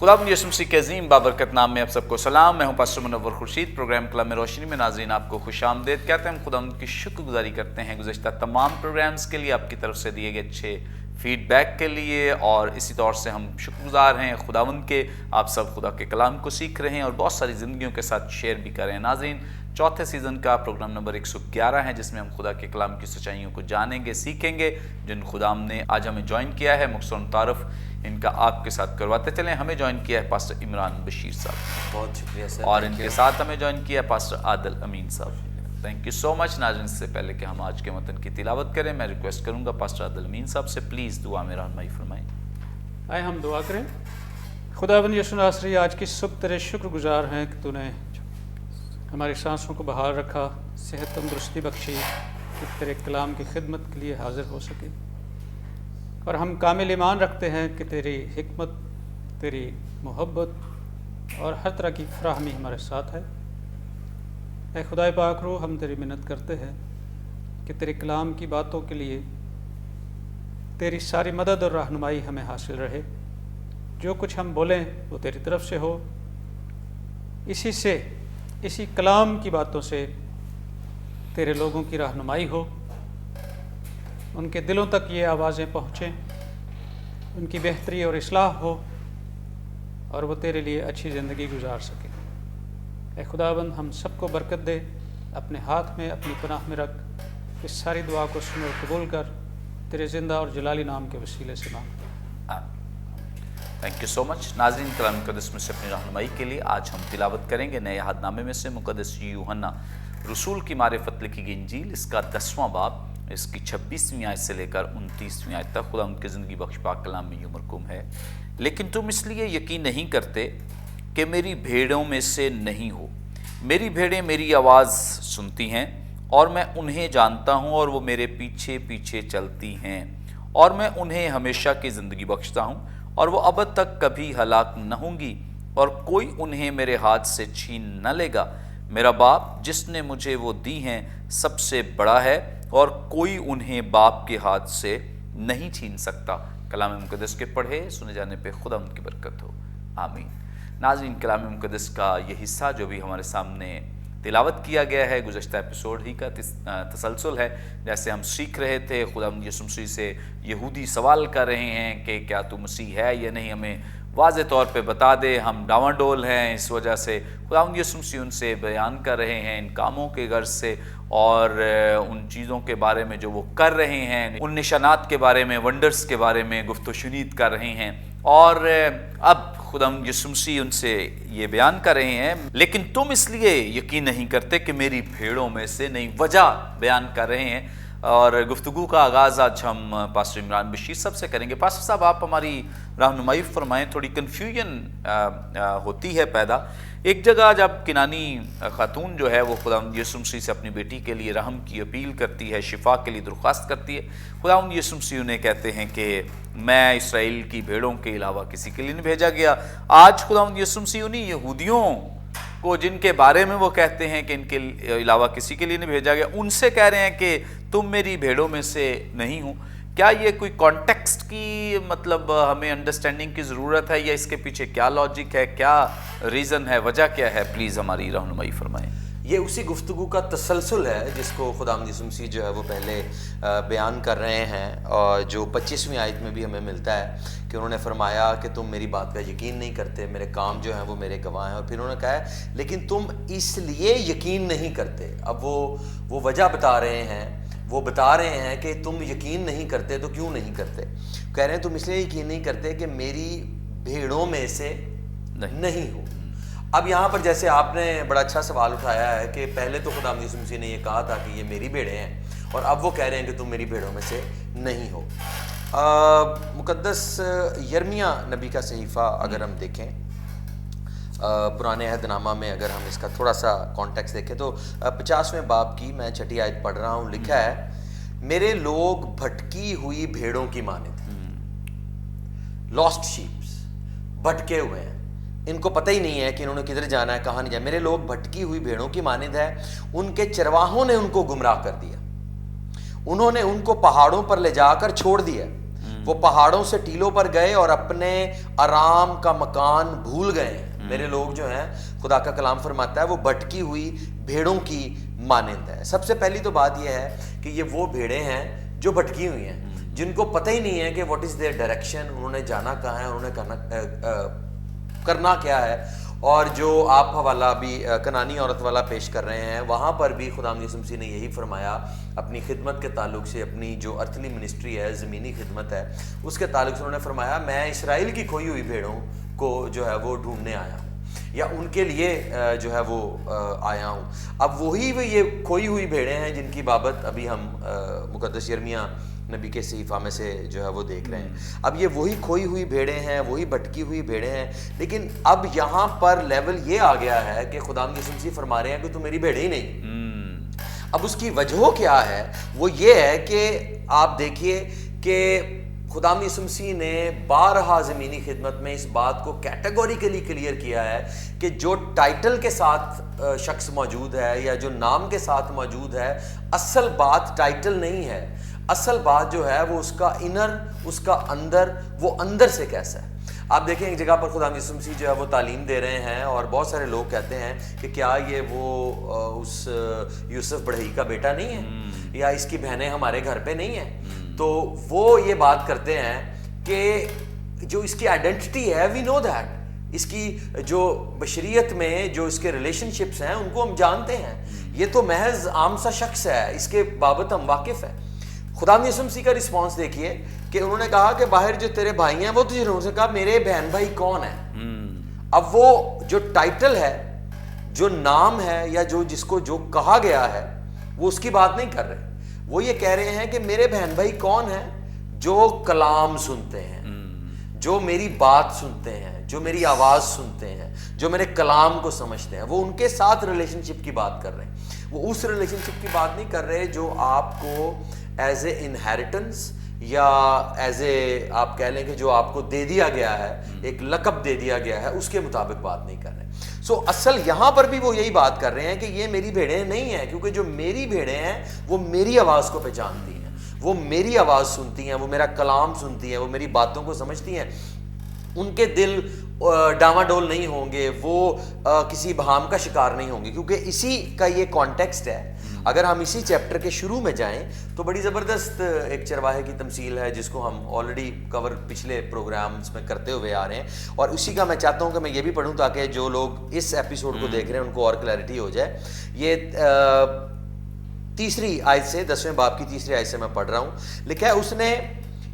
खुदावंद यीशु मसीह के अज़ीम बाबरकत नाम में आप सबको सलाम। मैं हूं पास्टर मुनव्वर खुर्शीद। प्रोग्राम कलाम रोशनी में नाज़रीन आपको खुशामदीद कहते हैं। हम खुदावंद की शुक्रगुजारी करते हैं गुज़श्ता तमाम प्रोग्राम्स के लिए, आपकी तरफ से दिए गए अच्छे फीडबैक के लिए, और इसी तौर से हम शुक्रगुजार हैं खुदावंद के। आप सब खुदा के कलाम को सीख रहे हैं और बहुत सारी ज़िंदगियों के साथ शेयर भी कर रहे हैं। नाज़रीन, चौथे सीज़न का प्रोग्राम नंबर 111 है, जिसमें हम खुदा के कलाम की सच्चाइयों को जानेंगे, सीखेंगे। जिन खुदाम ने आज हमें ज्वाइन किया है, मुख्तसर तारुफ इनका आपके साथ करवाते चलें। हमें ज्वाइन किया है पास्टर इमरान बशीर साहब, बहुत शुक्रिया सर। और इनके साथ हमें ज्वाइन किया है पास्टर आदिल अमीन साहब। Thank you so much. नाज़रीन, इससे पहले कि हम आज के मतन की तिलावत करें, मैं रिक्वेस्ट करूंगा पास्टर आदिल अमीन साहब से प्लीज़ दुआ में रहनुमाई फरमाएं। आए हम दुआ करें। खुदावंद यीशु नासरी, आज की सुबह तेरे शुक्रगुजार हैं कि तूने हमारी सांसों को बहाल रखा, सेहत तंदुरुस्ती बख्शी कि तेरे कलाम की खिदमत के लिए हाजिर हो सके। और हम कामिल ईमान रखते हैं कि तेरी हिकमत, तेरी मोहब्बत और हर तरह की फराहमी हमारे साथ है। ऐ खुदाए पाक रो, हम तेरी मिन्नत करते हैं कि तेरे कलाम की बातों के लिए तेरी सारी मदद और रहनुमाई हमें हासिल रहे। जो कुछ हम बोलें वो तेरी तरफ से हो। इसी कलाम की बातों से तेरे लोगों की रहनुमाई हो, उनके दिलों तक ये आवाज़ें पहुँचें, उनकी बेहतरी और इस्लाह हो, और वो तेरे लिए अच्छी ज़िंदगी गुजार सकें। ऐ खुदावंद, हम सबको बरकत दे, अपने हाथ में, अपनी पनाह में रख। इस सारी दुआ को सुन और कबूल कर, तेरे ज़िंदा और जलाली नाम के वसीले से मांगते हैं। Thank you so much. नाज़रीन, कलाम मुक़द्दस में से अपनी रहनुमाई के लिए आज हम तिलावत करेंगे नए अहदनामे में से मुक़द्दस यूहन्ना रसूल की मारिफत लिखी गई इंजील, इसका 10वां बाब, इसकी 26वीं आयत से लेकर 29वीं आयत तक खुदा उनकी ज़िंदगी बख्श पाक कलाम में यूं मरकूम है। लेकिन तुम इसलिए यकीन नहीं करते कि मेरी भेड़ों में से नहीं हो। मेरी भेड़ें मेरी आवाज़ सुनती हैं और मैं उन्हें जानता हूँ, और वो मेरे पीछे पीछे चलती हैं, और मैं उन्हें हमेशा की ज़िंदगी बख्शता हूँ, और वो अब तक कभी हलाक न होंगी, और कोई उन्हें मेरे हाथ से छीन न लेगा। मेरा बाप जिसने मुझे वो दी हैं सबसे बड़ा है, और कोई उन्हें बाप के हाथ से नहीं छीन सकता। कलाम मुक़द्दस के पढ़े सुने जाने पे खुदा उनकी बरकत हो, आमीन। नाज़रीन, कलाम मुक़द्दस का ये हिस्सा जो भी हमारे सामने तिलावत किया गया है, गुज़श्ता एपिसोड ही का तसलसल है। जैसे हम सीख रहे थे, खुदावंद यीशु मसीह से यहूदी सवाल कर रहे हैं कि क्या तू मसीह है या नहीं, हमें वाज़े तौर पे बता दे, हम डावाडोल हैं। इस वजह से खुदावंद यीशु मसीह उनसे बयान कर रहे हैं इन कामों के गर्ज से, और उन चीज़ों के बारे में जो वो कर रहे हैं, उन निशानात के बारे में, वंडर्स के बारे में गुफ्त शुनीद कर रहे हैं। और अब खुदावंद यीशु मसीह उनसे ये बयान कर रहे हैं, लेकिन तुम इसलिए यकीन नहीं करते कि मेरी भेड़ों में से नहीं। वजह बयान कर रहे हैं, और गुफ्तगू का आगाज़ आज हम पास्टर इमरान बशीर साहब से करेंगे। पास्टर साहब, आप हमारी रहनुमाई फरमाएं। थोड़ी कन्फ्यूजन होती है पैदा। एक जगह जब किनानी खातून जो है वो खुदावंद यीशु मसीह से अपनी बेटी के लिए रहम की अपील करती है, शिफा के लिए दरख्वास्त करती है, खुदावंद यीशु मसीह उन्हें कहते हैं कि मैं इसराइल की भेड़ों के अलावा किसी के लिए नहीं भेजा गया। आज खुदावंद यीशु मसीह उन्हीं यहूदियों को, जिनके बारे में वो कहते हैं कि इनके अलावा किसी के लिए नहीं भेजा गया, उनसे कह रहे हैं कि तुम मेरी भेड़ों में से नहीं हो। क्या ये कोई कॉन्टेक्स्ट की मतलब हमें अंडरस्टैंडिंग की ज़रूरत है, या इसके पीछे क्या लॉजिक है, क्या रीज़न है, वजह क्या है? प्लीज़ हमारी रहनुमाई फरमाएं। ये उसी गुफ्तगू का तसलसल है जिसको खुदावंद यीशु मसीह जो है वो पहले बयान कर रहे हैं, और जो 25वीं आयत में भी हमें मिलता है कि उन्होंने फरमाया कि तुम मेरी बात का यकीन नहीं करते, मेरे काम जो हैं वो मेरे गवाह हैं। और फिर उन्होंने कहा है लेकिन तुम इसलिए यकीन नहीं करते। अब वो वजह बता रहे हैं, वो बता रहे हैं कि तुम यकीन नहीं करते तो क्यों नहीं करते। कह रहे हैं तुम इसलिए यकीन नहीं करते कि मेरी भेड़ों में से नहीं हो। अब यहाँ पर जैसे आपने बड़ा अच्छा सवाल उठाया है कि पहले तो खुदावंद यीशु मसीह ने ये कहा था कि ये मेरी भेड़ें हैं, और अब वो कह रहे हैं कि तुम मेरी भेड़ों में से नहीं हो। मुक़द्दस यिर्मयाह नबी का सहीफ़ा अगर हम देखें, पुराने अहदनामा में अगर हम इसका थोड़ा सा कॉन्टेक्स्ट देखें तो 50वें बाब की मैं 6ठी आयत पढ़ रहा हूँ। लिखा है, मेरे लोग भटकी हुई भेड़ों की मानित, लॉस्ट शीप्स, भटके हुए हैं, इनको पता ही नहीं है कि इन्होंने किधर जाना है, कहाँ नहीं जाना। मेरे लोग भटकी हुई भेड़ों की मानिंद है, उनके चरवाहों ने उनको गुमराह कर दिया, उन्होंने उनको पहाड़ों पर ले जाकर छोड़ दिया। وہ پہاڑوں سے ٹیلوں پر گئے اور اپنے آرام کا مکان بھول گئے. میرے لوگ جو ہیں, خدا کا کلام فرماتا ہے, وہ بھٹکی ہوئی بھیڑوں کی مانند ہے. سب سے پہلی تو بات یہ ہے کہ یہ وہ بھیڑیں ہیں جو بھٹکی ہوئی ہیں, جن کو پتہ ہی نہیں ہے کہ واٹ از دیئر ڈائریکشن, انہوں نے جانا کہاں ہے, انہوں نے کرنا کیا ہے. اور جو آپ حوالہ بھی کنانی عورت والا پیش کر رہے ہیں, وہاں پر بھی خداوند یسوع مسیح نے یہی فرمایا اپنی خدمت کے تعلق سے, اپنی جو ارتھلی منسٹری ہے, زمینی خدمت ہے, اس کے تعلق سے انہوں نے فرمایا میں اسرائیل کی کھوئی ہوئی بھیڑوں کو جو ہے وہ ڈھونڈنے آیا ہوں, یا ان کے لیے جو ہے وہ آیا ہوں. اب وہی یہ کھوئی ہوئی بھیڑیں ہیں جن کی بابت ابھی ہم مقدس یرمیہ نبی کے صحیفہ میں سے جو ہے وہ دیکھ رہے ہیں. اب یہ وہی کھوئی ہوئی بھیڑیں ہیں, وہی بھٹکی ہوئی بھیڑیں ہیں, لیکن اب یہاں پر لیول یہ آ گیا ہے کہ خداوند یسوع مسیح فرما رہے ہیں کہ تم میری بھیڑیں ہی نہیں. اب اس کی وجہ کیا ہے؟ وہ یہ ہے کہ آپ دیکھیے کہ خداوند یسوع مسیح نے بارہا زمینی خدمت میں اس بات کو کیٹیگوریکلی کلیئر کیا ہے کہ جو ٹائٹل کے ساتھ شخص موجود ہے یا جو نام کے ساتھ موجود ہے, اصل بات ٹائٹل نہیں ہے, اصل بات جو ہے وہ اس کا انر, اس کا اندر, وہ اندر سے کیسا ہے. آپ دیکھیں ایک جگہ پر خداوند یسوع مسیح جو ہے وہ تعلیم دے رہے ہیں, اور بہت سارے لوگ کہتے ہیں کہ کیا یہ وہ اس یوسف بڑھئی کا بیٹا نہیں ہے, یا اس کی بہنیں ہمارے گھر پہ نہیں ہیں. تو وہ یہ بات کرتے ہیں کہ جو اس کی آئیڈینٹی ہے, وی نو دیٹ, اس کی جو بشریت میں جو اس کے ریلیشن شپس ہیں ان کو ہم جانتے ہیں, یہ تو محض عام سا شخص ہے, اس کے بابت ہم واقف ہیں. خداوند یسوع مسیح کا رسپانس دیکھیے کہ انہوں نے کہا کہ باہر جو تیرے بھائی ہیں وہ تجھے انہوں سے کہا میرے بہن بھائی کون ہیں. اب وہ جو ٹائٹل ہے, جو نام ہے, یا جو جس کو جو کہا گیا ہے, وہ اس کی بات نہیں کر رہے. وہ یہ کہہ رہے ہیں کہ میرے بہن بھائی کون ہیں جو کلام سنتے ہیں, جو میری بات سنتے ہیں, جو میری آواز سنتے ہیں, جو میرے کلام کو سمجھتے ہیں. وہ ان کے ساتھ ریلیشن شپ کی بات کر رہے ہیں. وہ اس ریلیشن شپ کی بات نہیں کر رہے جو آپ کو ایز اے انہیریٹنس یا ایز اے آپ کہہ لیں کہ جو آپ کو دے دیا گیا ہے, ایک لقب دے دیا گیا ہے, اس کے مطابق بات نہیں کر رہے. سو اصل یہاں پر بھی وہ یہی بات کر رہے ہیں کہ یہ میری بھیڑیں نہیں ہیں, کیونکہ جو میری بھیڑیں ہیں وہ میری آواز کو پہچانتی ہیں, وہ میری آواز سنتی ہیں, وہ میرا کلام سنتی ہیں, وہ میری باتوں کو سمجھتی ہیں. ان کے دل ڈاواڈول نہیں ہوں گے, وہ کسی بہام کا شکار نہیں ہوں گے, کیونکہ اسی کا یہ کانٹیکسٹ ہے. اگر ہم اسی چیپٹر کے شروع میں جائیں تو بڑی زبردست ایک چرواہے کی تمثیل ہے جس کو ہم آلریڈی کور پچھلے پروگرامز میں کرتے ہوئے آ رہے ہیں, اور اسی کا میں چاہتا ہوں کہ میں یہ بھی پڑھوں تاکہ جو لوگ اس ایپیسوڈ کو دیکھ رہے ہیں ان کو اور کلیئرٹی ہو جائے. یہ 3 آیت سے 10ویں باب کی 3 آیت سے میں پڑھ رہا ہوں. لکھا ہے اس نے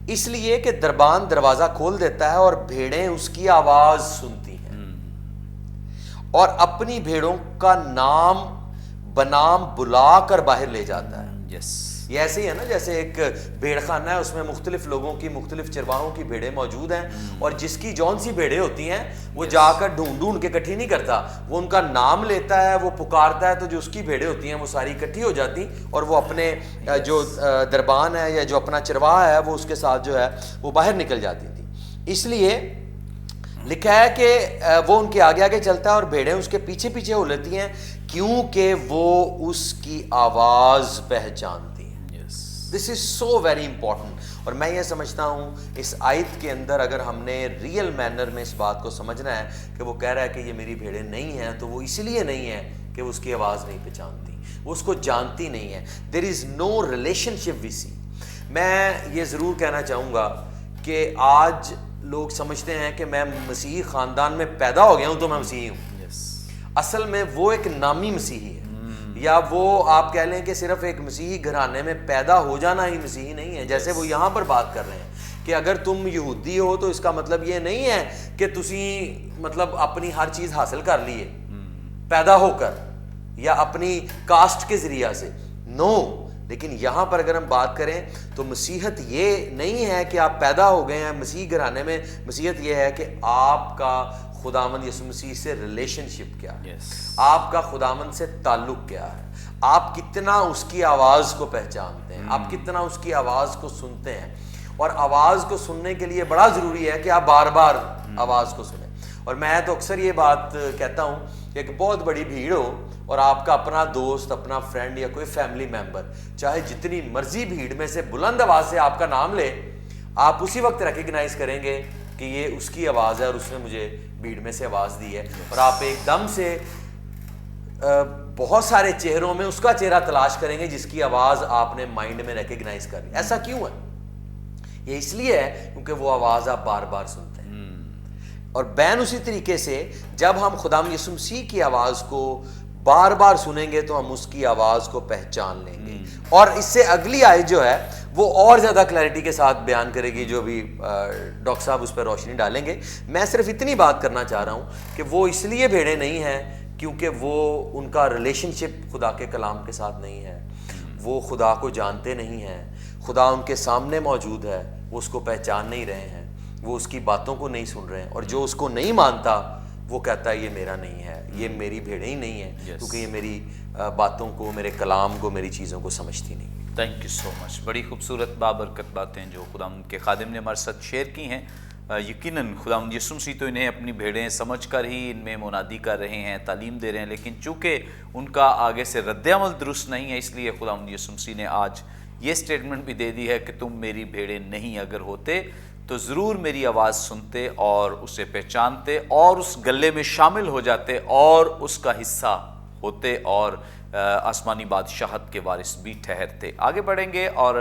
اس لیے کہ دربان دروازہ کھول دیتا ہے اور بھیڑیں اس کی آواز سنتی ہیں, اور اپنی بھیڑوں کا نام بنام بلا کر باہر لے جاتا ہے. یہ ایسے ہی ہے نا جیسے ایک بھیڑ خانہ ہے, اس میں مختلف لوگوں کی, مختلف چرواہوں کی بھیڑیں موجود ہیں, اور جس کی جون سی بھیڑیں ہوتی ہیں وہ جا کر ڈھونڈ کے اکٹھی نہیں کرتا, وہ ان کا نام لیتا ہے, وہ پکارتا ہے, تو جو اس کی بھیڑیں ہوتی ہیں وہ ساری اکٹھی ہو جاتی, اور وہ اپنے جو دربان ہے یا جو اپنا چرواہا ہے وہ اس کے ساتھ جو ہے وہ باہر نکل جاتی تھی. اس لیے لکھا ہے کہ وہ ان کے آگے آگے چلتا ہے اور بھیڑیں اس کے پیچھے پیچھے ہو لیتی ہیں, کیونکہ وہ اس کی آواز پہچانتی ہیں. دس از سو ویری امپورٹنٹ. اور میں یہ سمجھتا ہوں اس آیت کے اندر اگر ہم نے ریئل مینر میں اس بات کو سمجھنا ہے کہ وہ کہہ رہا ہے کہ یہ میری بھیڑیں نہیں ہیں, تو وہ اس لیے نہیں ہے کہ وہ اس کی آواز نہیں پہچانتی, وہ اس کو جانتی نہیں ہے. دیر از نو ریلیشن شپ وی سی. میں یہ ضرور کہنا چاہوں گا کہ آج لوگ سمجھتے ہیں کہ میں مسیحی خاندان میں پیدا ہو گیا ہوں تو میں مسیحی ہوں. اصل میں وہ ایک نامی مسیحی ہے, یا وہ آپ کہہ لیں کہ صرف ایک مسیحی گھرانے میں پیدا ہو جانا ہی مسیحی نہیں ہے. جیسے وہ یہاں پر بات کر رہے ہیں کہ اگر تم یہودی ہو تو اس کا مطلب یہ نہیں ہے کہ تسی مطلب اپنی ہر چیز حاصل کر لیے پیدا ہو کر یا اپنی کاسٹ کے ذریعہ سے. نو. لیکن یہاں پر اگر ہم بات کریں تو مسیحت یہ نہیں ہے کہ آپ پیدا ہو گئے ہیں مسیحی گھرانے میں. مسیحت یہ ہے کہ آپ کا خداوند یسوع مسیح سے ریلیشن شپ کیا ہے, آپ کا خداوند سے تعلق کیا ہے, آپ کتنا اس کی آواز کو پہچانتے ہیں, آپ کتنا اس کی آواز کو سنتے ہیں. اور آواز کو سننے کے لیے بڑا ضروری ہے کہ آپ بار بار آواز کو سنیں. اور میں تو اکثر یہ بات کہتا ہوں کہ ایک بہت بڑی بھیڑ ہو اور آپ کا اپنا دوست, اپنا فرینڈ یا کوئی فیملی ممبر چاہے جتنی مرضی بھیڑ میں سے بلند آواز سے آپ کا نام لے, آپ اسی وقت ریکگنائز کریں گے کہ یہ اس کی آواز ہے اور اس نے مجھے بھیڑ میں سے آواز دی ہے, اور آپ ایک دم سے بہت سارے چہروں میں اس کا چہرہ تلاش کریں گے جس کی آواز آپ نے مائنڈ میں ریکگنائز کر لی. ایسا کیوں ہے؟ یہ اس لیے ہے کیونکہ وہ آواز آپ بار بار سنتے ہیں. اور بین اسی طریقے سے جب ہم خداوند یسوع مسیح کی آواز کو بار بار سنیں گے تو ہم اس کی آواز کو پہچان لیں گے. اور اس سے اگلی آیت جو ہے وہ اور زیادہ کلیئرٹی کے ساتھ بیان کرے گی, جو بھی ڈاکٹر صاحب اس پہ روشنی ڈالیں گے. میں صرف اتنی بات کرنا چاہ رہا ہوں کہ وہ اس لیے بھیڑیں نہیں ہیں کیونکہ وہ ان کا ریلیشن شپ خدا کے کلام کے ساتھ نہیں ہے, وہ خدا کو جانتے نہیں ہیں, خدا ان کے سامنے موجود ہے, وہ اس کو پہچان نہیں رہے ہیں, وہ اس کی باتوں کو نہیں سن رہے ہیں, اور جو اس کو نہیں مانتا وہ کہتا ہے یہ میرا نہیں ہے, یہ میری بھیڑیں ہی نہیں ہیں, کیونکہ یہ میری باتوں کو, میرے کلام کو, میری چیزوں کو سمجھتی نہیں. تھینک یو سو مچ. بڑی خوبصورت بابرکت باتیں جو خداوند کے خادم نے ہمارے ساتھ شیئر کی ہیں. یقیناً خداوند یسوع مسیح تو انہیں اپنی بھیڑیں سمجھ کر ہی ان میں منادی کر رہے ہیں, تعلیم دے رہے ہیں, لیکن چونکہ ان کا آگے سے رد عمل درست نہیں ہے, اس لیے خداوند یسوع مسیح نے آج یہ سٹیٹمنٹ بھی دے دی ہے کہ تم میری بھیڑیں نہیں اگر ہوتے تو ضرور میری آواز سنتے اور اسے پہچانتے اور اس گلے میں شامل ہو جاتے اور اس کا حصہ ہوتے اور آسمانی بادشاہت کے وارث بھی ٹھہرتے. آگے بڑھیں گے اور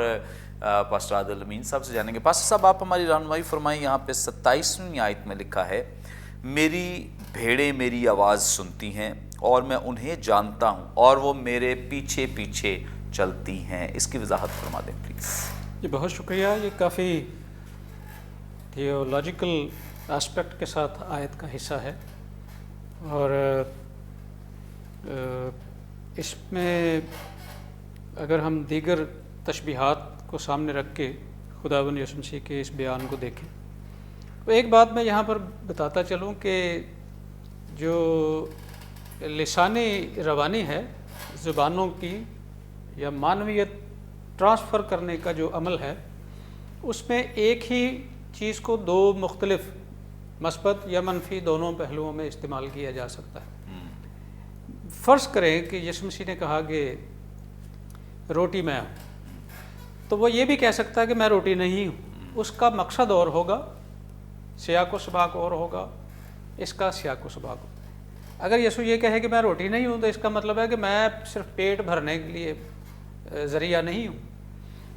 پاسٹر عادل امین صاحب سے جانیں گے. پاسٹر صاحب آپ ہماری رہنمائی فرمائیں. یہاں پہ 27ویں آیت میں لکھا ہے میری بھیڑیں میری آواز سنتی ہیں اور میں انہیں جانتا ہوں اور وہ میرے پیچھے پیچھے چلتی ہیں. اس کی وضاحت فرما دیں پلیز. جی بہت شکریہ. یہ کافی تھیولوجیکل اسپیکٹ کے ساتھ آیت کا حصہ ہے, اور اس میں اگر ہم دیگر تشبیہات کو سامنے رکھ کے خداوند یسوع مسیح کے اس بیان کو دیکھیں تو ایک بات میں یہاں پر بتاتا چلوں کہ جو لسانی روانی ہے, زبانوں کی یا معنویت ٹرانسفر کرنے کا جو عمل ہے, اس میں ایک ہی چیز کو دو مختلف مثبت یا منفی دونوں پہلوؤں میں استعمال کیا جا سکتا ہے. فرض کریں کہ یسوع مسیح نے کہا کہ روٹی میں ہوں, تو وہ یہ بھی کہہ سکتا ہے کہ میں روٹی نہیں ہوں. اس کا مقصد اور ہوگا, سیاق و سباق اور ہوگا, اس کا سیاق و سباق ہوگا. اگر یسوع یہ کہے کہ میں روٹی نہیں ہوں تو اس کا مطلب ہے کہ میں صرف پیٹ بھرنے کے لیے ذریعہ نہیں ہوں.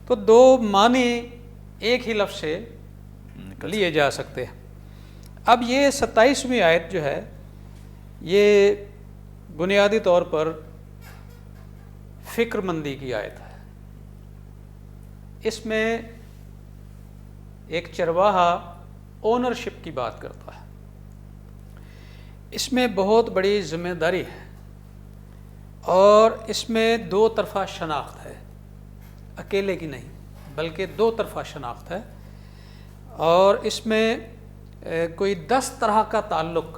تو دو معنی ایک ہی لفظ سے لیے جا سکتے ہیں. اب یہ 27ویں آیت جو ہے یہ بنیادی طور پر فکر مندی کی آیت ہے. اس میں ایک چرواہا اونرشپ کی بات کرتا ہے. اس میں بہت بڑی ذمہ داری ہے اور اس میں دو طرفہ شناخت ہے, اکیلے کی نہیں بلکہ دو طرفہ شناخت ہے. اور اس میں کوئی 10 طرح کا تعلق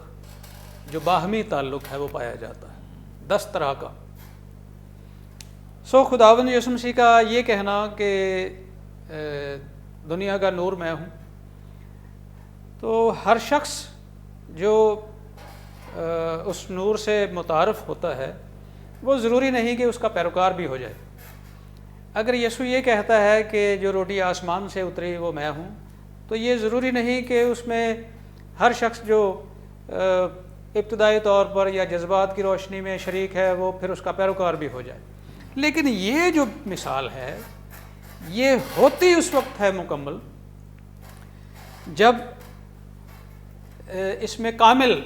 جو باہمی تعلق ہے وہ پایا جاتا ہے, 10 طرح کا. سو خداوند یسوع مسیح کا یہ کہنا کہ دنیا کا نور میں ہوں, تو ہر شخص جو اس نور سے متعارف ہوتا ہے وہ ضروری نہیں کہ اس کا پیروکار بھی ہو جائے. اگر یسوع یہ کہتا ہے کہ جو روٹی آسمان سے اتری وہ میں ہوں, تو یہ ضروری نہیں کہ اس میں ہر شخص جو ابتدائی طور پر یا جذبات کی روشنی میں شریک ہے وہ پھر اس کا پیروکار بھی ہو جائے. لیکن یہ جو مثال ہے یہ ہوتی اس وقت ہے مکمل جب اس میں کامل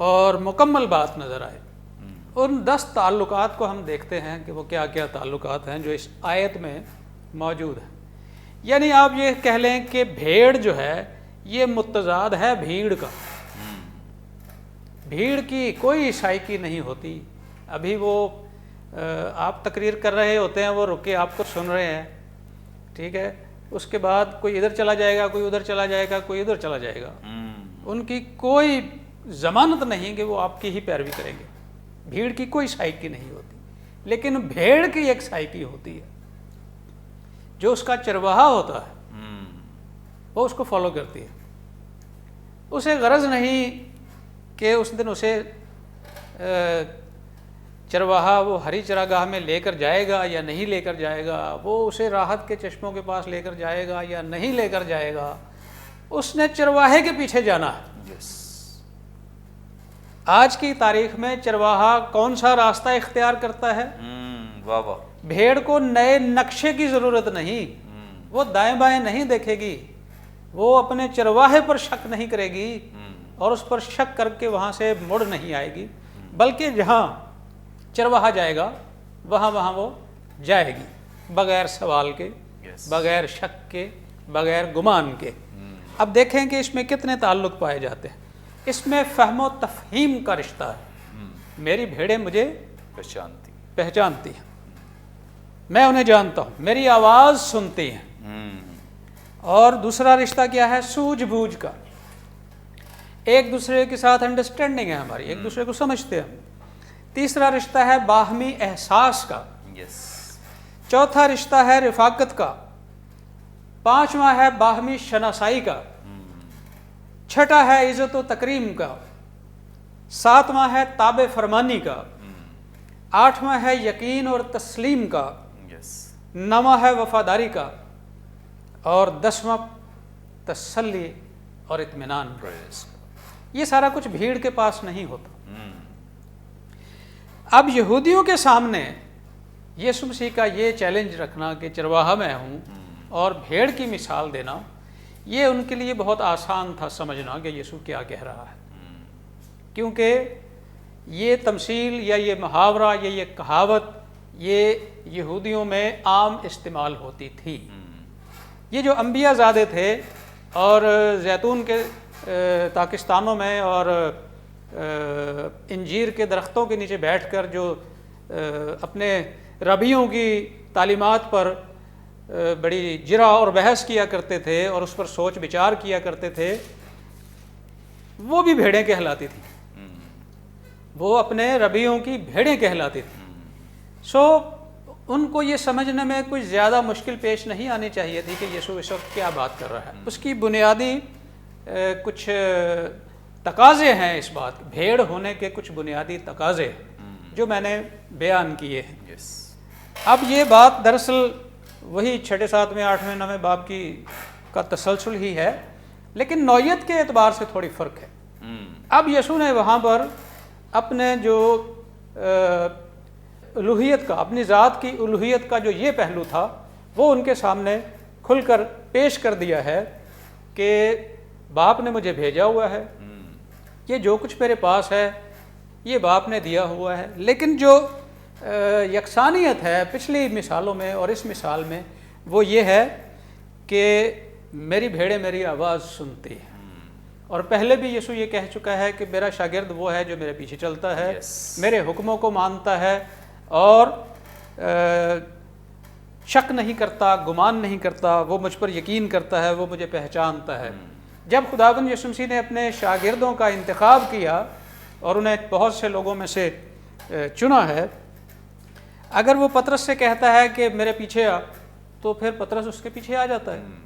اور مکمل بات نظر آئے. ان 10 تعلقات کو ہم دیکھتے ہیں کہ وہ کیا کیا تعلقات ہیں جو اس آیت میں موجود ہیں. یعنی آپ یہ کہہ لیں کہ بھیڑ جو ہے یہ متضاد ہے بھیڑ کا. بھیڑ کی کوئی سائیکی نہیں ہوتی. ابھی وہ آپ تقریر کر رہے ہوتے ہیں, وہ رک کے آپ کو سن رہے ہیں, ٹھیک ہے, اس کے بعد کوئی ادھر چلا جائے گا, کوئی ادھر چلا جائے گا, کوئی ادھر چلا جائے گا. ان کی کوئی ضمانت نہیں کہ وہ آپ کی ہی پیروی کریں گے. بھیڑ کی کوئی سائیکی نہیں ہوتی, لیکن بھیڑ کی ایک سائیکی ہوتی ہے جو اس کا چرواہا ہوتا ہے, وہ اس کو فالو کرتی ہے. اسے غرض نہیں کہ اس دن اسے चरवाहा वो हरी चरागाह में लेकर जाएगा या नहीं लेकर जाएगा, वो उसे राहत के चश्मों के पास लेकर जाएगा या नहीं लेकर जाएगा, उसने चरवाहे के पीछे जाना है। यस, आज की तारीख में चरवाहा कौन सा रास्ता इख्तियार करता है? वाह वाह, भेड़ को नए नक्शे की ज़रूरत नहीं, वो दाएं बाएं नहीं देखेगी, वो अपने चरवाहे पर शक नहीं करेगी और उस पर शक करके वहाँ से मुड़ नहीं आएगी, बल्कि जहाँ चरवाहा जाएगा वहाँ वो जाएगी, बग़ैर सवाल के, Yes. बग़ैर शक के, बग़ैर गुमान के। अब देखें कि इसमें कितने ताल्लुक़ पाए जाते हैं। इसमें फ़हम व तफ़हीम का रिश्ता है। मेरी भेड़ें मुझे पहचानती हैं, मैं उन्हें जानता हूँ, मेरी आवाज़ सुनती हैं। और दूसरा रिश्ता क्या है? सूझबूझ का, एक दूसरे के साथ अंडरस्टैंडिंग है हमारी, एक दूसरे को समझते हैं। तीसरा रिश्ता है बाहमी एहसास का। यस, चौथा रिश्ता है रिफाकत का। पांचवा है बाहमी शनासाई का। छठा है इज़्ज़त व तकरीम का। सातवां है ताबे फरमानी का। आठवां है यकीन और तस्लीम का। यस, नवा है वफादारी का। और 10वां तसल्ली और इत्मीनान। ये सारा कुछ भीड़ के पास नहीं होता। अब यहूदियों के सामने यीशु मसीह का ये चैलेंज रखना कि चरवाहा मैं हूँ और भेड़ की मिसाल देना, ये उनके लिए बहुत आसान था समझना कि यीशु क्या कह रहा है, क्योंकि ये तमसील या ये मुहावरा या ये कहावत ये यहूदियों में आम इस्तेमाल होती थी। ये जो अंबिया ज़ादे थे और जैतून के ताकिस्तानों में और इंजीर के दरख्तों के नीचे बैठकर जो अपने रबियों की तालीमात पर बड़ी जिरा और बहस किया करते थे और उस पर सोच विचार किया करते थे, वो भी भेड़ें कहलाती थी, वो अपने रबियों की भेड़ें कहलाती थी। सो उनको ये समझने में कुछ ज़्यादा मुश्किल पेश नहीं आनी चाहिए थी कि यीशु इस वक्त क्या बात कर रहा है। उसकी बुनियादी कुछ तकाज़े हैं इस बात, भेड़ होने के कुछ बुनियादी तकाज़े जो मैंने बयान किए हैं। यस, अब ये बात दरअसल वही 6, 7, 8, 9 बाब की का तसलसल ही है, लेकिन नौयत के एतबार से थोड़ी फ़र्क है। अब यीशु ने वहाँ पर अपने जो उलूहियत का, अपनी ज़ात की उलूहियत का जो ये पहलू था वो उनके सामने खुलकर पेश कर दिया है कि बाप ने मुझे भेजा हुआ है, ये जो कुछ मेरे पास है ये बाप ने दिया हुआ है। लेकिन जो यकसानियत है पिछली मिसालों में और इस मिसाल में वो ये है कि मेरी भेड़ें मेरी आवाज़ सुनती हैं। और पहले भी यीशु ये कह चुका है कि मेरा शागिर्द वो है जो मेरे पीछे चलता है, मेरे हुक्मों को मानता है और शक नहीं करता, गुमान नहीं करता, वो मुझ पर यकीन करता है, वो मुझे पहचानता है। जब खुदावंद यीशु मसीह ने अपने शागिर्दों का इंतखाब किया और उन्हें बहुत से लोगों में से चुना है, अगर वो पतरस से कहता है कि मेरे पीछे आ, तो फिर पतरस उसके पीछे आ जाता है।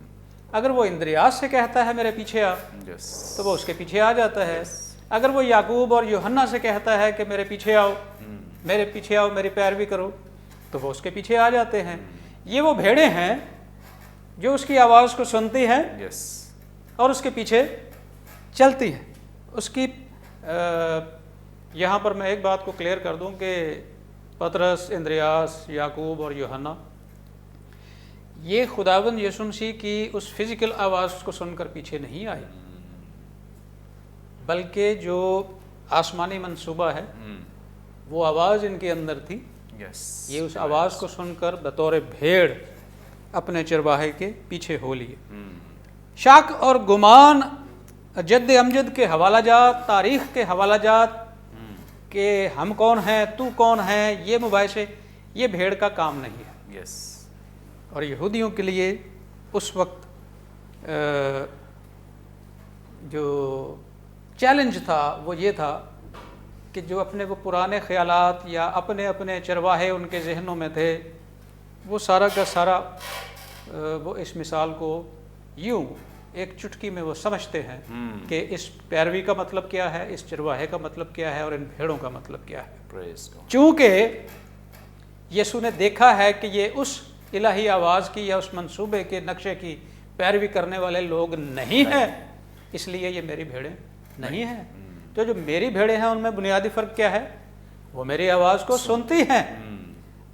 अगर वो इंद्रियास से कहता है मेरे पीछे आ, तो वो उसके पीछे आ जाता है। अगर वो याकूब और यूहन्ना से कहता है कि मेरे पीछे आओ, मेरे पीछे आओ, मेरी पैरवी करो, तो वो उसके पीछे आ जाते हैं। ये वो भेड़ें हैं जो उसकी आवाज़ को सुनती हैं और उसके पीछे चलती हैं। उसकी यहाँ पर मैं एक बात को क्लियर कर दूँ कि पतरस, इंद्रियास, याकूब और यूहन्ना ये खुदावंद यीशु मसीह की उस फिज़िकल आवाज़ को सुनकर पीछे नहीं आए, बल्कि जो आसमानी मंसूबा है वो आवाज़ इनके अंदर थी। ये उस आवाज़ को सुनकर बतौर भेड़ अपने चरवाहे के पीछे हो लिए। शक और गुमान, जद्द अमजद के हवाला जात, तारीख़ के हवाला जात कि हम कौन हैं, तू कौन है, ये मुबाहिसे, ये भेड़ का काम नहीं है। और यहूदियों के लिए उस वक्त जो चैलेंज था वो ये था कि जो अपने वो पुराने ख़यालात या अपने अपने चरवाहे उनके जहनों में थे, वो सारा का सारा वो इस मिसाल को यूँ एक चुटकी में वो समझते हैं कि इस पैरवी का मतलब क्या है, इस चरवाहे का मतलब क्या है और इन भेड़ों का मतलब क्या है। Praise God. चूँकि यीशु ने देखा है कि ये उस इलाही आवाज़ की या उस मंसूबे के नक्शे की पैरवी करने वाले लोग नहीं हैं, इसलिए ये मेरी भेड़ें नहीं हैं। तो जो मेरी भेड़ें हैं उनमें बुनियादी फ़र्क क्या है? वो मेरी आवाज़ को सुनती हैं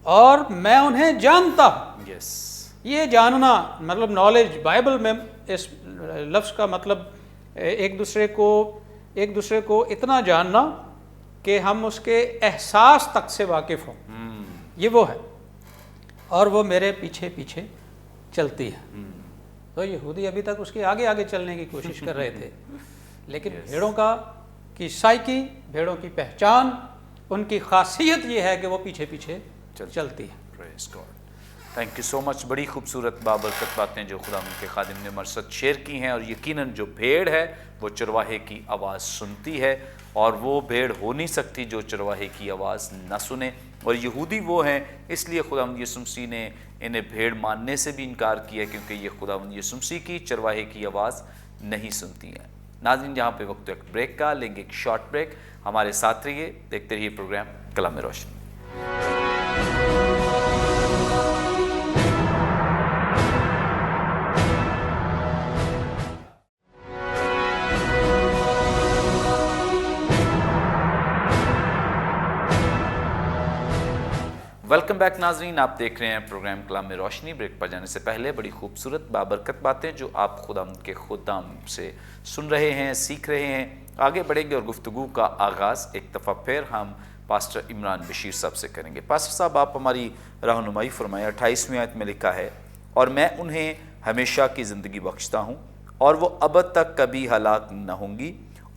और मैं उन्हें जानता हूँ। Yes. ये जानना मतलब नॉलेज, बाइबल में इस लफ्ज़ का मतलब एक दूसरे को इतना जानना कि हम उसके एहसास तक से वाकिफ़ हों, ये वो है। और वो मेरे पीछे पीछे चलती है। तो यहूदी अभी तक उसके आगे आगे चलने की कोशिश कर रहे थे, लेकिन भेड़ों की साइकी, भेड़ों की पहचान, उनकी खासियत ये है कि वो पीछे पीछे चलती है। Praise God. Thank you so much. बड़ी खूबसूरत बाबरकत बातें जो खुदा के खादिम ने हमारे साथ शेयर की हैं। और यकीनन जो भेड़ है वो चरवाहे की आवाज़ सुनती है, और वो भेड़ हो नहीं सकती जो चरवाहे की आवाज़ न सुने। और यहूदी वो हैं, इसलिए खुदावंद यीशु मसीह ने इन्हें भेड़ मानने से भी इनकार किया, क्योंकि ये खुदावंद यीशु मसीह की चरवाहे की आवाज़ नहीं सुनती हैं। नाज़रीन, यहाँ पे वक्त एक ब्रेक का, लेंगे एक शॉर्ट ब्रेक। हमारे साथ रहिए, देखते रहिए प्रोग्राम कलाम रोशनी। वेलकम बैक नाजरीन, आप देख रहे हैं प्रोग्राम कलाम में रोशनी। ब्रेक पर जाने से पहले बड़ी खूबसूरत बाबरकत बातें जो आप खुदाम के खुदाम से सुन रहे हैं, सीख रहे हैं। आगे बढ़ेंगे और गुफ्तगू का आगाज़ एक दफ़ा फिर हम पास्टर इमरान बशीर साहब से करेंगे। पास्टर साहब, आप हमारी रहनुमाई फरमाएं। 28वीं आयत में लिखा है, और मैं उन्हें हमेशा की ज़िंदगी बख्शता हूँ और वो अबद तक कभी हलाक न होंगी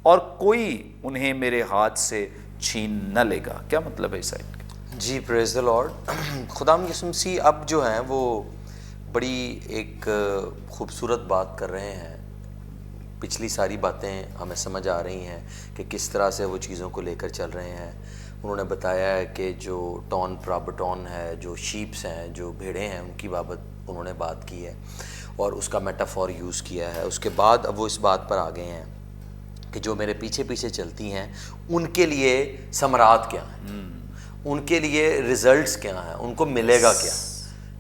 और कोई उन्हें मेरे हाथ से छीन न लेगा। क्या मतलब है इस आयत का? जी, प्रेज़ द लॉर्ड। खुदाम यीशु मसीह अब जो हैं वो बड़ी एक खूबसूरत बात कर रहे हैं। पिछली सारी बातें हमें समझ आ रही हैं कि किस तरह से वो चीज़ों को लेकर चल रहे हैं। उन्होंने बताया है कि जो टॉन प्राबटॉन है, जो शीप्स हैं, जो भेड़ें हैं, उनकी बाबत उन्होंने बात की है और उसका मेटाफॉर यूज़ किया है। उसके बाद अब वो इस बात पर आ गए हैं कि जो मेरे पीछे पीछे चलती हैं उनके लिए समरात क्या है, उनके लिए रिजल्ट्स क्या हैं, उनको मिलेगा क्या।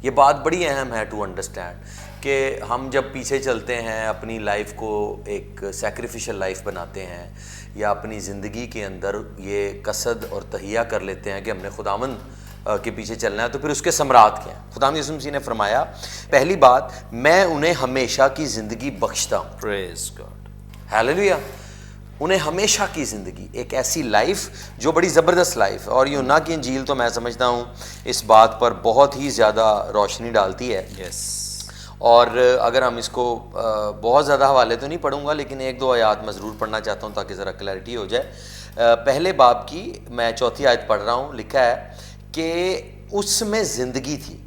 ये बात बड़ी अहम है टू अंडरस्टैंड कि हम जब पीछे चलते हैं, अपनी लाइफ को एक सैक्रिफिशियल लाइफ बनाते हैं या अपनी ज़िंदगी के अंदर ये कसद और तहिया कर लेते हैं कि हमने खुदावंद के पीछे चलना है, तो फिर उसके समरात क्या हैं। खुदावंद यीशु मसीह ने फरमाया, पहली बात, मैं उन्हें हमेशा की ज़िंदगी बख्शता हूँ। Praise God, hallelujah. उन्हें हमेशा की ज़िंदगी, एक ऐसी लाइफ जो बड़ी ज़बरदस्त लाइफ है। और यूहन्ना की इंजील तो मैं समझता हूँ इस बात पर बहुत ही ज़्यादा रोशनी डालती है। यस। और अगर हम इसको बहुत ज़्यादा हवाले तो नहीं पढ़ूंगा, लेकिन एक दो आयत मैं ज़रूर पढ़ना चाहता हूँ ताकि ज़रा क्लैरिटी हो जाए। पहले बाब की मैं चौथी आयत पढ़ रहा हूँ। लिखा है कि उसमें ज़िंदगी थी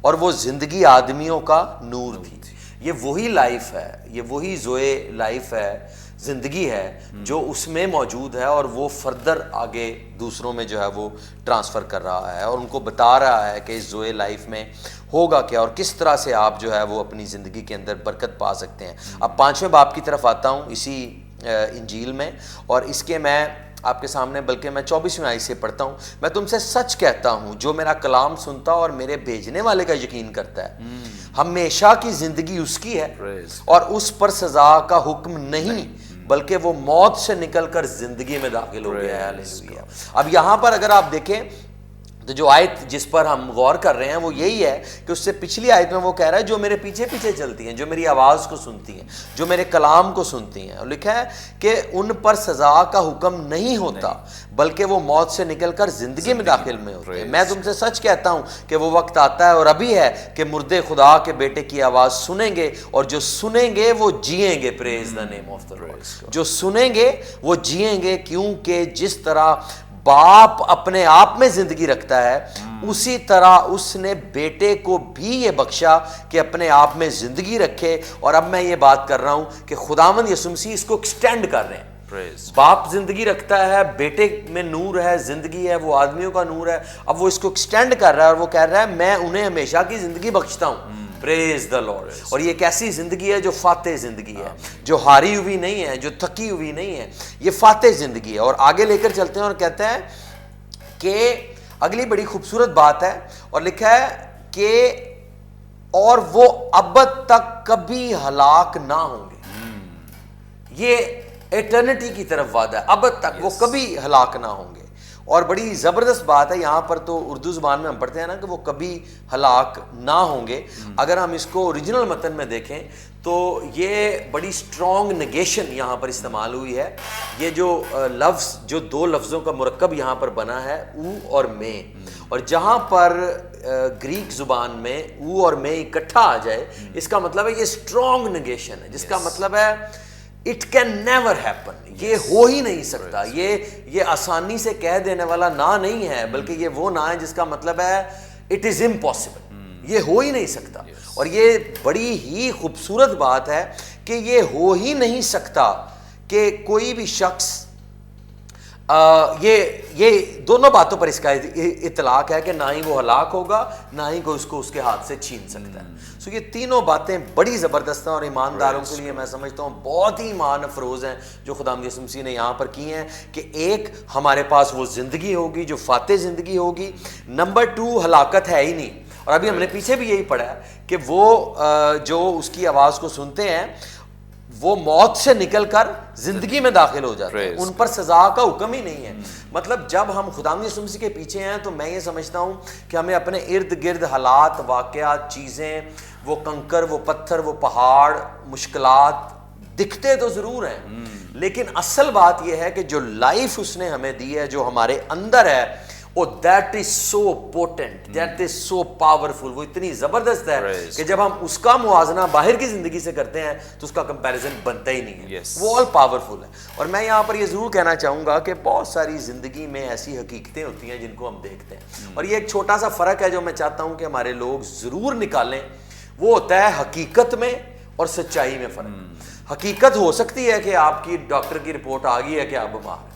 और वो ज़िंदगी आदमियों का नूर थी। ये वही लाइफ है, ये वही ज़ोए लाइफ है, ज़िंदगी है जो उसमें मौजूद है और वो फर्दर आगे दूसरों में जो है वो ट्रांसफ़र कर रहा है और उनको बता रहा है कि इस ज़ोए लाइफ में होगा क्या और किस तरह से आप जो है वो अपनी ज़िंदगी के अंदर बरकत पा सकते हैं। अब 5वें बाब की तरफ आता हूँ इसी इंजील में, और इसके मैं आपके सामने बल्कि मैं 24वीं आयत से पढ़ता हूँ। मैं तुमसे सच कहता हूँ, जो मेरा कलाम सुनता और मेरे भेजने वाले का यकीन करता है, हमेशा की ज़िंदगी उसकी है और उस पर सज़ा का हुक्म नहीं, बल्कि वो मौत से निकलकर ज़िंदगी में दाखिल हो गया है। हालेलुया। अब यहाँ पर अगर आप देखें तो जो आयत जिस पर हम गौर कर रहे हैं वो यही है कि उससे पिछली आयत में वो कह रहा है, जो मेरे पीछे पीछे चलती हैं, जो मेरी आवाज़ को सुनती हैं, जो मेरे कलाम को सुनती हैं। और लिखा है कि उन पर सज़ा का हुक्म नहीं होता, बल्कि वो मौत से निकलकर ज़िंदगी में दाखिल में होते हैं। मैं तुमसे सच कहता हूँ कि वो वक्त आता है और अभी है कि मुर्दे खुदा के बेटे की आवाज़ सुनेंगे और जो सुनेंगे वो जिएंगे। Praise the name of the Lord. जो सुनेंगे वो जिएंगे, क्योंकि जिस तरह बाप अपने आप में जिंदगी रखता है उसी तरह उसने बेटे को भी ये बख्शा कि अपने आप में जिंदगी रखे। और अब मैं ये बात कर रहा हूं कि खुदावंद यीशु मसीह इसको एक्सटेंड कर रहे हैं। बाप जिंदगी रखता है, बेटे में नूर है, जिंदगी है, वो आदमियों का नूर है। अब वो इसको एक्सटेंड कर रहा है और वो कह रहा है मैं उन्हें हमेशा की जिंदगी बख्शता हूं। Praise the Lord. और ये एक ऐसी जिंदगी है जो फातेह जिंदगी है, जो हारी हुई नहीं है, जो थकी हुई नहीं है, ये फातेह जिंदगी है। और आगे लेकर चलते हैं और कहते हैं कि अगली बड़ी खूबसूरत बात है, और लिखा है कि और वो अब तक कभी हलाक ना होंगे। ये एटर्निटी की तरफ वादा है, अब तक वो कभी हलाक ना होंगे। और बड़ी ज़बरदस्त बात है, यहाँ पर तो उर्दू ज़ुबान में हम पढ़ते हैं ना कि वो कभी हलाक ना होंगे। अगर हम इसको ओरिजिनल मतन में देखें तो ये बड़ी स्ट्रॉन्ग नेगेशन यहाँ पर इस्तेमाल हुई है। ये जो लफ्ज़, जो दो लफ्ज़ों का मुरक्कब यहाँ पर बना है, ऊ और में, और जहाँ पर ग्रीक ज़ुबान में ऊ और में इकट्ठा आ जाए, इसका मतलब है ये स्ट्रॉन्ग नेगेशन है, जिसका मतलब है इट कैन नेवर हैपन, ये हो ही नहीं सकता। ये आसानी से कह देने वाला ना नहीं है, बल्कि ये वो ना है जिसका मतलब है इट इज़ इम्पॉसिबल, ये हो ही नहीं सकता। और ये बड़ी ही खूबसूरत बात है कि ये हो ही नहीं सकता कि कोई भी शख्स ये दोनों बातों पर इसका इतलाक है कि ना ही वो हलाक होगा, ना ही कोई उसको उसके हाथ से छीन सकता है। सो ये तीनों बातें बड़ी ज़बरदस्त हैं और ईमानदारों के लिए मैं समझता हूँ बहुत ही ईमान अफरोज़ हैं जो खुदावंद यीशु मसीह ने यहाँ पर की हैं कि एक, हमारे पास वो ज़िंदगी होगी जो फातेह ज़िंदगी होगी। नंबर 2, हलाकत है ही नहीं। और अभी हमने पीछे भी यही पढ़ा है कि वो जो उसकी आवाज़ को सुनते हैं वो मौत से निकलकर जिंदगी में दाखिल हो जाते हैं, उन पर सजा का हुक्म ही नहीं है। मतलब जब हम खुदावंद यीशु मसीह के पीछे हैं तो मैं ये समझता हूँ कि हमें अपने इर्द गिर्द हालात, वाक़यात, चीज़ें, वो कंकर, वो पत्थर, वो पहाड़, मुश्किलात दिखते तो ज़रूर हैं, लेकिन असल बात यह है कि जो लाइफ उसने हमें दी है, जो हमारे अंदर है, oh that is so potent, that is so powerful, वो इतनी जबरदस्त है कि जब हम उसका मुआजना बाहर की जिंदगी से करते हैं तो उसका कंपैरिजन बनता ही नहीं है। वो ऑल पावरफुल है। और मैं यहाँ पर ये जरूर कहना चाहूंगा कि बहुत सारी जिंदगी में ऐसी हकीकतें होती हैं जिनको हम देखते हैं, और ये एक छोटा सा फर्क है जो मैं चाहता हूँ कि हमारे लोग जरूर निकालें। वो होता है हकीकत में और सच्चाई में फर्क। हकीकत हो सकती है कि आपकी डॉक्टर की रिपोर्ट आ गई है कि आप बीमार हैं,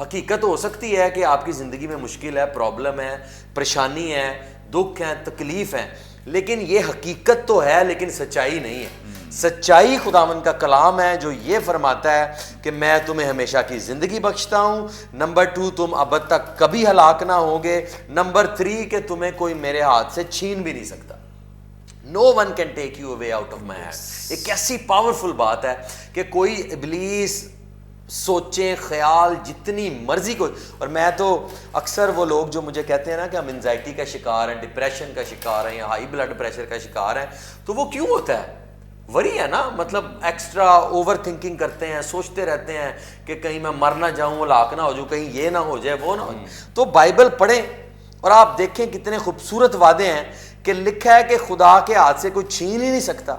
हकीकत हो सकती है कि आपकी ज़िंदगी में मुश्किल है, प्रॉब्लम है, परेशानी है, दुख है, तकलीफ़ है, लेकिन ये हकीकत तो है लेकिन सच्चाई नहीं है। सच्चाई खुदावंद का कलाम है जो ये फरमाता है कि मैं तुम्हें हमेशा की ज़िंदगी बख्शता हूँ। नंबर 2, तुम अब तक कभी हलाक ना होगे। नंबर 3, कि तुम्हें कोई मेरे हाथ से छीन भी नहीं सकता। No one can take you away out of my hand. एक ऐसी पावरफुल बात है कि कोई इब्लीस सोचें, ख्याल जितनी मर्जी को, और मैं तो अक्सर वो लोग जो मुझे कहते हैं ना कि हम एंजाइटी का शिकार हैं, डिप्रेशन का शिकार हैं या हाई ब्लड प्रेशर का शिकार हैं, तो वो क्यों होता है? वरी है ना, मतलब एक्स्ट्रा ओवर थिंकिंग करते हैं, सोचते रहते हैं कि कहीं मैं मर ना जाऊं, हलाक ना हो जाऊं, कहीं ये ना हो जाए, वो ना हो जाए। तो बाइबल पढ़ें और आप देखें कितने खूबसूरत वादे हैं कि लिखा है कि खुदा के हाथ से कोई छीन ही नहीं सकता।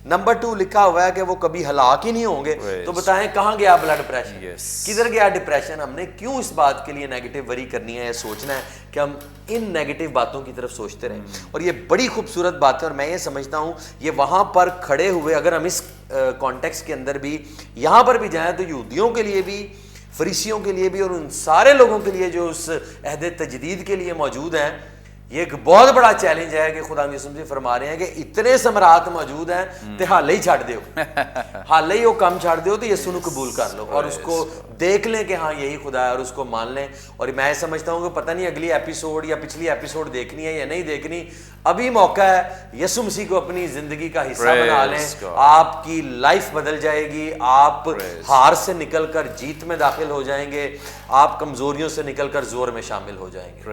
नंबर 2 लिखा हुआ है कि वो कभी हलाक ही नहीं होंगे। तो बताएं कहाँ गया ब्लड प्रेशर, किधर गया डिप्रेशन? हमने क्यों इस बात के लिए नेगेटिव वरी करनी है, सोचना है कि हम इन नेगेटिव बातों की तरफ सोचते रहें। और ये बड़ी खूबसूरत बात है और मैं ये समझता हूँ ये वहाँ पर खड़े हुए, अगर हम इस कॉन्टेक्स्ट के अंदर भी यहाँ पर भी जाएँ तो यहूदियों के लिए भी, फरीसियों के लिए भी, और उन सारे लोगों के लिए जो उस अहद तजदीद के लिए मौजूद हैं, ये एक बहुत बड़ा चैलेंज है कि खुदा यीशु मसीह फरमा रहे हैं कि इतने सम्राट मौजूद हैं ते हाले ही छाड़ दो, हाले ही वो कम छाड़ दो, तो यीशु को कबूल कर लो और उसको देख लें कि हाँ यही खुदा है और उसको मान लें। और मैं समझता हूँ कि पता नहीं अगली एपिसोड या पिछली एपिसोड देखनी है या नहीं देखनी, अभी मौका है, यीशु मसीह को अपनी जिंदगी का हिस्सा बना लें, आपकी लाइफ बदल जाएगी, आप हार से निकलकर जीत में दाखिल हो जाएंगे, आप कमजोरियों से निकलकर जोर में शामिल हो जाएंगे।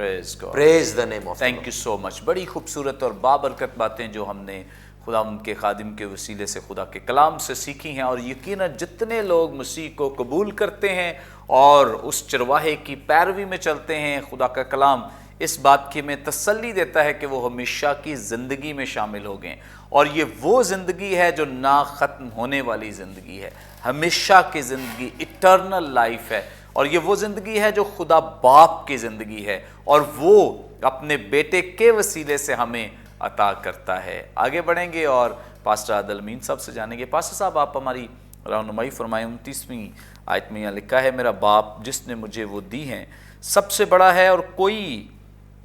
Praise the name of. Thank you so much. बड़ी खूबसूरत और बाबरकत बातें जो हमने खुदा उनके खादिम के वसीले से खुदा के कलाम से सीखी हैं, और यकीनन जितने लोग मसीह को कबूल करते हैं और उस चरवाहे की पैरवी में चलते हैं, खुदा का कलाम इस बात की में तसल्ली देता है कि वो हमेशा की ज़िंदगी में शामिल हो गए। और ये वो ज़िंदगी है जो ना ख़त्म होने वाली ज़िंदगी है, हमेशा की ज़िंदगी, इटर्नल लाइफ है। और ये वो ज़िंदगी है जो खुदा बाप की ज़िंदगी है और वो अपने बेटे के वसीले से हमें अता करता है। आगे बढ़ेंगे और पास्टर आदिल अमीन साहब से जानेंगे। पास्टर साहब, आप हमारी रहनुमाई फरमाएं। 29वीं आयत में यहाँ लिखा है, मेरा बाप जिसने मुझे वो दी हैं सबसे बड़ा है और कोई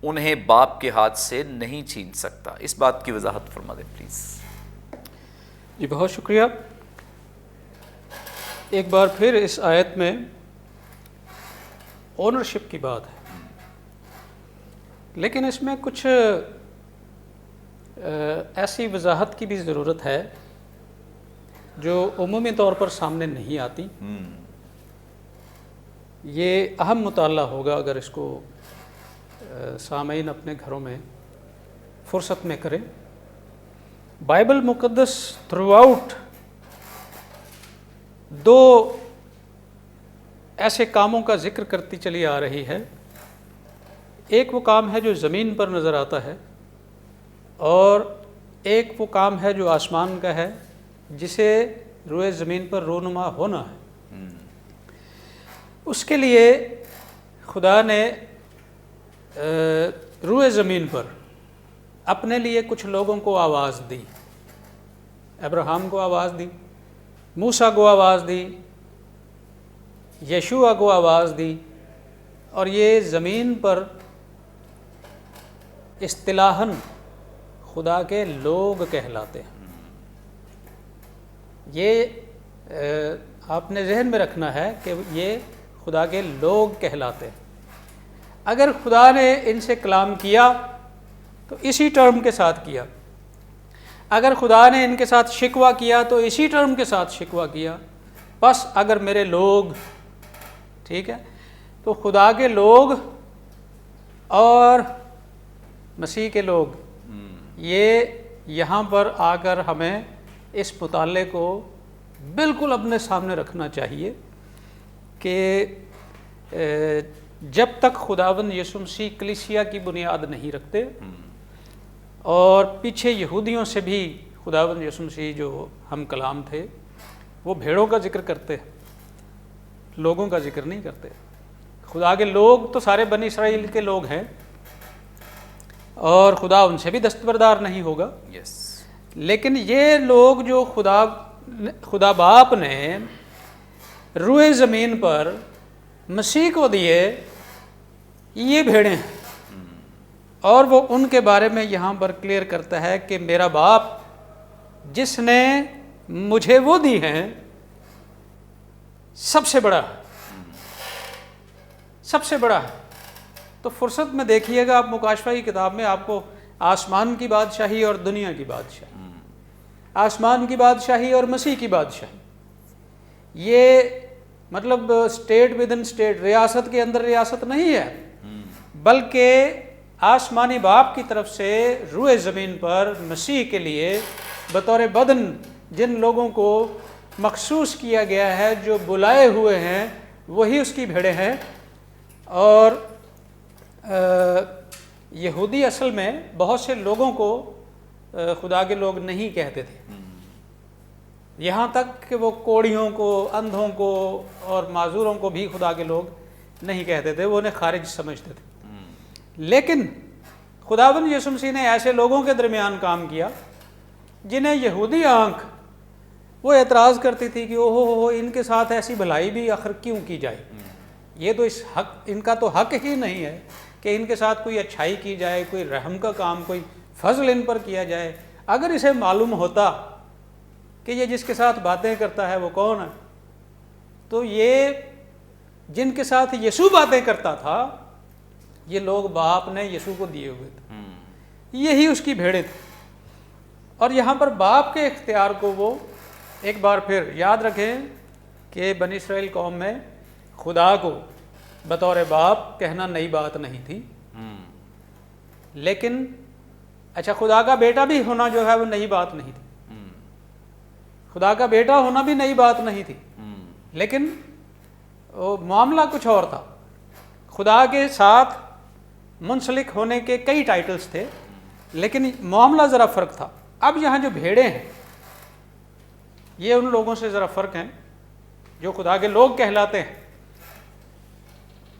انہیں باپ کے ہاتھ سے نہیں چھین سکتا. اس بات کی وضاحت فرما دیں پلیز. جی بہت شکریہ. ایک بار پھر اس آیت میں اونرشپ کی بات ہے، لیکن اس میں کچھ ایسی وضاحت کی بھی ضرورت ہے جو عمومی طور پر سامنے نہیں آتی. یہ اہم مطالعہ ہوگا اگر اس کو سامعین اپنے گھروں میں فرصت میں کریں. بائبل مقدس تھرو آؤٹ دو ایسے کاموں کا ذکر کرتی چلی آ رہی ہے. ایک وہ کام ہے جو زمین پر نظر آتا ہے، اور ایک وہ کام ہے جو آسمان کا ہے، جسے روئے زمین پر رونما ہونا ہے. اس کے لیے خدا نے روئے زمین پر اپنے لیے کچھ لوگوں کو آواز دی. ابراہیم کو آواز دی، موسیٰ کو آواز دی، یشوع کو آواز دی، اور یہ زمین پر اصطلاحاً خدا کے لوگ کہلاتے ہیں. یہ آپ نے ذہن میں رکھنا ہے کہ یہ خدا کے لوگ کہلاتے ہیں. اگر خدا نے ان سے کلام کیا تو اسی ٹرم کے ساتھ کیا، اگر خدا نے ان کے ساتھ شکوہ کیا تو اسی ٹرم کے ساتھ شکوہ کیا. بس اگر میرے لوگ، ٹھیک ہے، تو خدا کے لوگ اور مسیح کے لوگ، یہ یہاں پر آ کر ہمیں اس مطالعے کو بالکل اپنے سامنے رکھنا چاہیے کہ جب تک خداوند یسوع مسیح کلیسیا کی بنیاد نہیں رکھتے، اور پیچھے یہودیوں سے بھی خداوند یسوع مسیح جو ہم کلام تھے وہ بھیڑوں کا ذکر کرتے ہیں، لوگوں کا ذکر نہیں کرتے. خدا کے لوگ تو سارے بنی اسرائیل کے لوگ ہیں، اور خدا ان سے بھی دستبردار نہیں ہوگا. لیکن یہ لوگ جو خدا باپ نے روئے زمین پر مسیح کو دیے، یہ بھیڑیں ہیں. اور وہ ان کے بارے میں یہاں پر کلیئر کرتا ہے کہ میرا باپ جس نے مجھے وہ دی ہیں سب سے بڑا ہے، سب سے بڑا ہے. تو فرصت میں دیکھیے گا آپ مکاشفہ کی کتاب میں آپ کو آسمان کی بادشاہی اور دنیا کی بادشاہی، آسمان کی بادشاہی اور مسیح کی بادشاہی، یہ مطلب اسٹیٹ ود ان اسٹیٹ، ریاست کے اندر ریاست نہیں ہے، بلکہ آسمانی باپ کی طرف سے روئے زمین پر مسیح کے لیے بطور بدن جن لوگوں کو مخصوص کیا گیا ہے، جو بلائے ہوئے ہیں، وہی اس کی بھیڑیں ہیں. اور یہودی اصل میں بہت سے لوگوں کو خدا کے لوگ نہیں کہتے تھے، یہاں تک کہ وہ کوڑیوں کو، اندھوں کو اور معذوروں کو بھی خدا کے لوگ نہیں کہتے تھے، وہ انہیں خارج سمجھتے تھے. لیکن خداوند یسوع مسیح نے ایسے لوگوں کے درمیان کام کیا جنہیں یہودی آنکھ وہ اعتراض کرتی تھی کہ اوہو ان کے ساتھ ایسی بھلائی بھی آخر کیوں کی جائے، یہ تو اس حق، ان کا تو حق ہی نہیں ہے کہ ان کے ساتھ کوئی اچھائی کی جائے، کوئی رحم کا کام، کوئی فضل ان پر کیا جائے. اگر اسے معلوم ہوتا کہ یہ جس کے ساتھ باتیں کرتا ہے وہ کون ہے، تو یہ جن کے ساتھ یسوع باتیں کرتا تھا، یہ لوگ باپ نے یسوع کو دیے ہوئے تھے، یہی اس کی بھیڑیں تھیں. اور یہاں پر باپ کے اختیار کو وہ ایک بار پھر یاد رکھیں کہ بنی اسرائیل قوم میں خدا کو بطور باپ کہنا نئی بات نہیں تھی. لیکن اچھا، خدا کا بیٹا بھی ہونا جو ہے وہ نئی بات نہیں تھی، خدا کا بیٹا ہونا بھی نئی بات نہیں تھی، لیکن وہ معاملہ کچھ اور تھا. خدا کے ساتھ منسلک ہونے کے کئی ٹائٹلز تھے، لیکن معاملہ ذرا فرق تھا. اب یہاں جو بھیڑیں ہیں یہ ان لوگوں سے ذرا فرق ہیں جو خدا کے لوگ کہلاتے ہیں.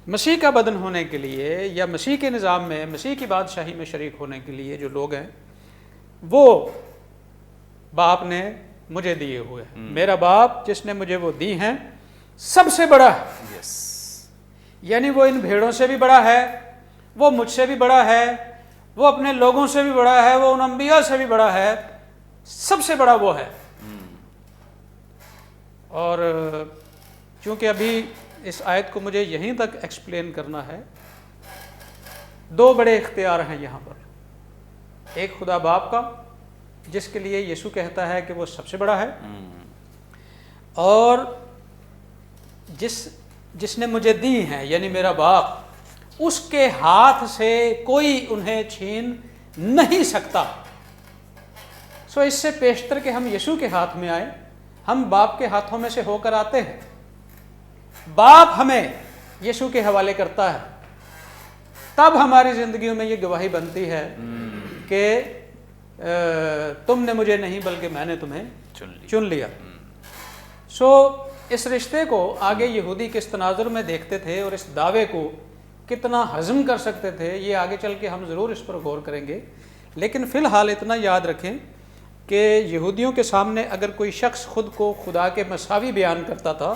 مسیح کا بدن ہونے کے لیے یا مسیح کے نظام میں، مسیح کی بادشاہی میں شریک ہونے کے لیے جو لوگ ہیں وہ باپ نے مجھے دیے ہوئے ہیں. میرا باپ جس نے مجھے وہ دی ہیں سب سے بڑا ہے. یعنی وہ ان بھیڑوں سے بھی بڑا ہے، وہ مجھ سے بھی بڑا ہے, وہ اپنے لوگوں سے بھی بڑا ہے, وہ ان انبیاء سے بھی بڑا ہے, سب سے بڑا وہ ہے. اور چونکہ ابھی اس آیت کو مجھے یہیں تک ایکسپلین کرنا ہے, دو بڑے اختیار ہیں یہاں پر. ایک خدا باپ کا, جس کے لیے یسوع کہتا ہے کہ وہ سب سے بڑا ہے, اور جس نے مجھے دی ہیں یعنی میرا باپ, اس کے ہاتھ سے کوئی انہیں چھین نہیں سکتا. سو اس سے پیشتر کہ ہم یسوع کے ہاتھ میں آئیں, ہم باپ کے ہاتھوں میں سے ہو کر آتے ہیں. باپ ہمیں یسوع کے حوالے کرتا ہے, تب ہماری زندگیوں میں یہ گواہی بنتی ہے کہ تم نے مجھے نہیں بلکہ میں نے تمہیں چن لیا. سو اس رشتے کو آگے یہودی کس تناظر میں دیکھتے تھے اور اس دعوے کو کتنا ہضم کر سکتے تھے, یہ آگے چل کے ہم ضرور اس پر غور کریں گے. لیکن فی الحال اتنا یاد رکھیں کہ یہودیوں کے سامنے اگر کوئی شخص خود کو خدا کے مساوی بیان کرتا تھا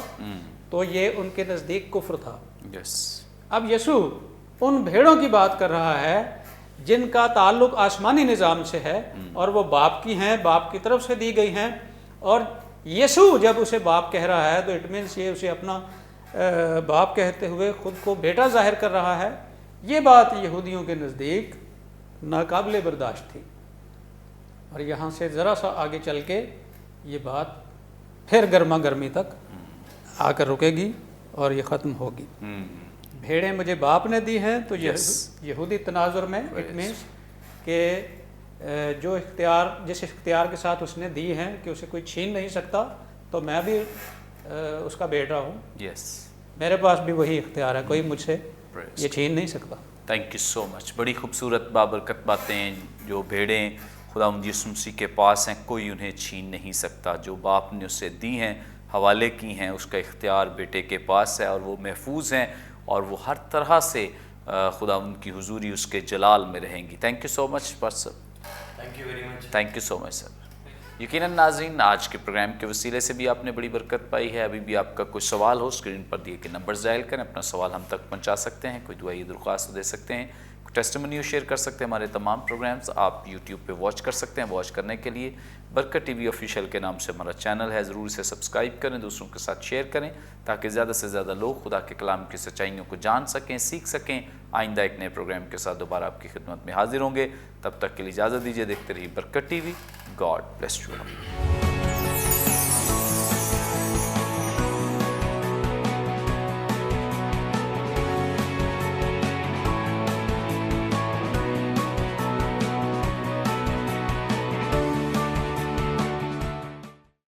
تو یہ ان کے نزدیک کفر تھا. اب یسوع ان بھیڑوں کی بات کر رہا ہے جن کا تعلق آسمانی نظام سے ہے, اور وہ باپ کی ہیں, باپ کی طرف سے دی گئی ہیں. اور یسوع جب اسے باپ کہہ رہا ہے تو اٹ مینس یہ اسے اپنا باپ کہتے ہوئے خود کو بیٹا ظاہر کر رہا ہے. یہ بات یہودیوں کے نزدیک ناقابل برداشت تھی, اور یہاں سے ذرا سا آگے چل کے یہ بات پھر گرما گرمی تک آ کر رکے گی اور یہ ختم ہوگی. بھیڑیں مجھے باپ نے دی ہیں, تو یہودی تناظر میں اٹ مینس کہ جو اختیار جس اختیار کے ساتھ اس نے دی ہیں کہ اسے کوئی چھین نہیں سکتا, تو میں بھی اس کا بیٹا ہوں. میرے پاس بھی وہی اختیار ہے, کوئی مجھ سے یہ چھین نہیں سکتا. تھینک یو سو مچ. بڑی خوبصورت بابرکت باتیں. جو بھیڑیں خداوند یسوع مسیح کے پاس ہیں کوئی انہیں چھین نہیں سکتا. جو باپ نے اسے دی ہیں, حوالے کی ہیں, اس کا اختیار بیٹے کے پاس ہے, اور وہ محفوظ ہیں, اور وہ ہر طرح سے خداوند کی حضوری اس کے جلال میں رہیں گی. تھینک یو سو مچ پرسر. Thank you so much sir. یقیناً ناظرین, آج کے پروگرام کے وسیلے سے بھی آپ نے بڑی برکت پائی ہے. ابھی بھی آپ کا کوئی سوال ہو, اسکرین پر دیے کہ نمبرز ڈائل کریں, اپنا سوال ہم تک پہنچا سکتے ہیں. کوئی دعائی درخواست دے سکتے ہیں, کوئی ٹیسٹیمونی شیئر کر سکتے ہیں. ہمارے تمام پروگرامز آپ یوٹیوب پہ واچ کر سکتے ہیں. واچ کرنے کے لیے برکت ٹی وی آفیشیل کے نام سے ہمارا چینل ہے, ضرور اسے سبسکرائب کریں, دوسروں کے ساتھ شیئر کریں, تاکہ زیادہ سے زیادہ لوگ خدا کے کلام کی سچائیوں کو جان سکیں, سیکھ سکیں. آئندہ ایک نئے پروگرام کے ساتھ دوبارہ آپ کی خدمت میں حاضر ہوں گے. تب تک کے لیے اجازت دیجیے. دیکھتے رہیے برکت T V. God bless you.